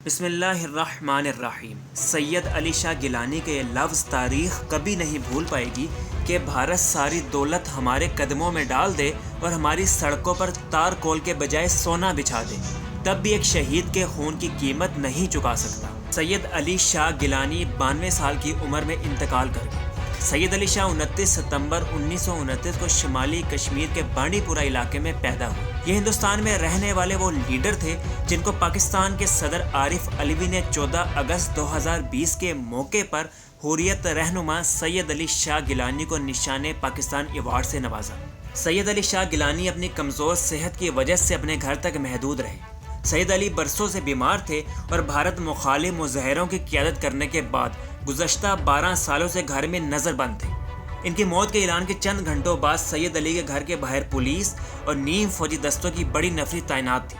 بسم اللہ الرحمن الرحیم۔ سید علی شاہ گیلانی کے یہ لفظ تاریخ کبھی نہیں بھول پائے گی کہ بھارت ساری دولت ہمارے قدموں میں ڈال دے اور ہماری سڑکوں پر تار کول کے بجائے سونا بچھا دے، تب بھی ایک شہید کے خون کی قیمت نہیں چکا سکتا۔ سید علی شاہ گیلانی 92 سال کی عمر میں انتقال کر گئے۔ سید علی شاہ 29 ستمبر 1929 کو شمالی کشمیر کے بانڈی پورہ علاقے میں پیدا ہوئے۔ یہ ہندوستان میں رہنے والے وہ لیڈر تھے جن کو پاکستان کے صدر عارف علوی نے 14 اگست 2020 کے موقع پر حریت رہنما سید علی شاہ گیلانی کو نشان پاکستان ایوارڈ سے نوازا۔ سید علی شاہ گیلانی اپنی کمزور صحت کی وجہ سے اپنے گھر تک محدود رہے۔ سید علی برسوں سے بیمار تھے اور بھارت مخالف مظاہروں کی قیادت کرنے کے بعد گزشتہ 12 سالوں سے گھر میں نظر بند تھے۔ ان کی موت کے اعلان کے چند گھنٹوں بعد سید علی کے گھر کے باہر پولیس اور نیم فوجی دستوں کی بڑی نفری تعینات تھی۔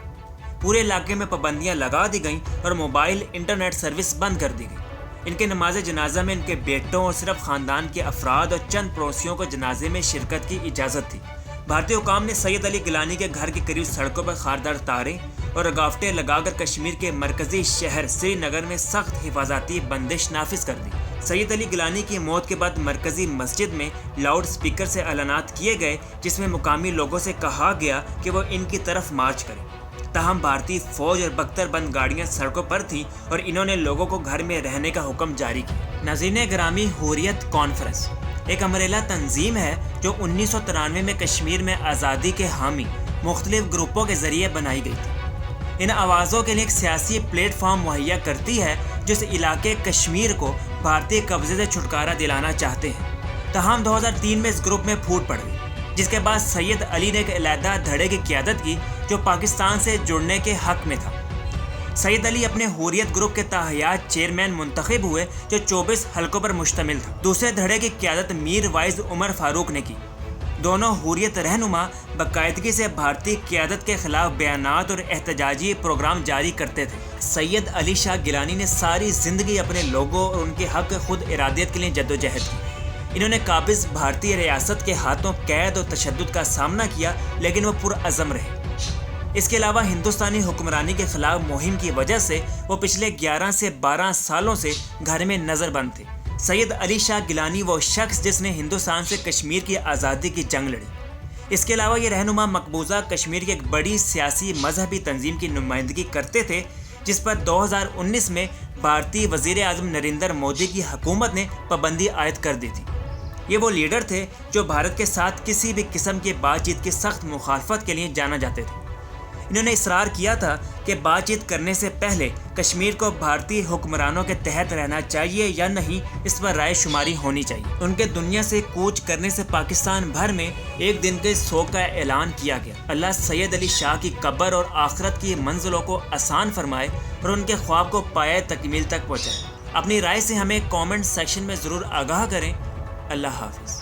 پورے علاقے میں پابندیاں لگا دی گئیں اور موبائل انٹرنیٹ سروس بند کر دی گئی۔ ان کے نماز جنازہ میں ان کے بیٹوں اور صرف خاندان کے افراد اور چند پڑوسیوں کو جنازے میں شرکت کی اجازت تھی۔ بھارتی حکام نے سید علی گیلانی کے گھر کے قریب سڑکوں پر خاردار تاریں اور رکاوٹیں لگا کر کشمیر کے مرکزی شہر سری نگر میں سخت حفاظتی بندش نافذ کر دی۔ سید علی گیلانی کی موت کے بعد مرکزی مسجد میں لاؤڈ سپیکر سے اعلانات کیے گئے جس میں مقامی لوگوں سے کہا گیا کہ وہ ان کی طرف مارچ کریں۔ تاہم بھارتی فوج اور بختر بند گاڑیاں سڑکوں پر تھیں اور انہوں نے لوگوں کو گھر میں رہنے کا حکم جاری کیا۔ ناظرین گرامی، حریت کانفرنس ایک امبریلا تنظیم ہے جو 1993 میں کشمیر میں آزادی کے حامی مختلف گروپوں کے ذریعے بنائی گئی تھی۔ ان آوازوں کے لیے ایک سیاسی پلیٹ فارم مہیا کرتی ہے جو اس علاقے کشمیر کو بھارتی قبضے سے چھٹکارا دلانا چاہتے ہیں۔ تاہم 2003 میں اس گروپ میں پھوٹ پڑ گئی، جس کے بعد سید علی نے ایک علیحدہ دھڑے کی قیادت کی جو پاکستان سے جڑنے کے حق میں تھا۔ سید علی اپنے حریت گروپ کے تاحیات چیئرمین منتخب ہوئے جو 24 حلقوں پر مشتمل تھا۔ دوسرے دھڑے کی قیادت میر وائز عمر فاروق نے کی۔ دونوں حریت رہنما باقاعدگی سے بھارتی قیادت کے خلاف بیانات اور احتجاجی پروگرام جاری کرتے تھے۔ سید علی شاہ گیلانی نے ساری زندگی اپنے لوگوں اور ان کے حق خود ارادیت کے لیے جدوجہد کی۔ انہوں نے قابض بھارتی ریاست کے ہاتھوں قید اور تشدد کا سامنا کیا، لیکن وہ پرعزم رہے۔ اس کے علاوہ ہندوستانی حکمرانی کے خلاف مہم کی وجہ سے وہ پچھلے 11 سے 12 سالوں سے گھر میں نظر بند تھے۔ سید علی شاہ گیلانی وہ شخص جس نے ہندوستان سے کشمیر کی آزادی کی جنگ لڑی۔ اس کے علاوہ یہ رہنما مقبوضہ کشمیر کی ایک بڑی سیاسی مذہبی تنظیم کی نمائندگی کرتے تھے جس پر 2019 میں بھارتی وزیر اعظم نریندر مودی کی حکومت نے پابندی عائد کر دی تھی۔ یہ وہ لیڈر تھے جو بھارت کے ساتھ کسی بھی قسم کی بات چیت کی سخت مخالفت کے لیے جانا جاتے تھے۔ انہوں نے اصرار کیا تھا کہ بات چیت کرنے سے پہلے کشمیر کو بھارتی حکمرانوں کے تحت رہنا چاہیے یا نہیں، اس پر رائے شماری ہونی چاہیے۔ ان کے دنیا سے کوچ کرنے سے پاکستان بھر میں ایک دن کے سوگ کا اعلان کیا گیا۔ اللہ سید علی شاہ کی قبر اور آخرت کی منزلوں کو آسان فرمائے اور ان کے خواب کو پایۂ تکمیل تک پہنچائے۔ اپنی رائے سے ہمیں کامنٹ سیکشن میں ضرور آگاہ کریں۔ اللہ حافظ۔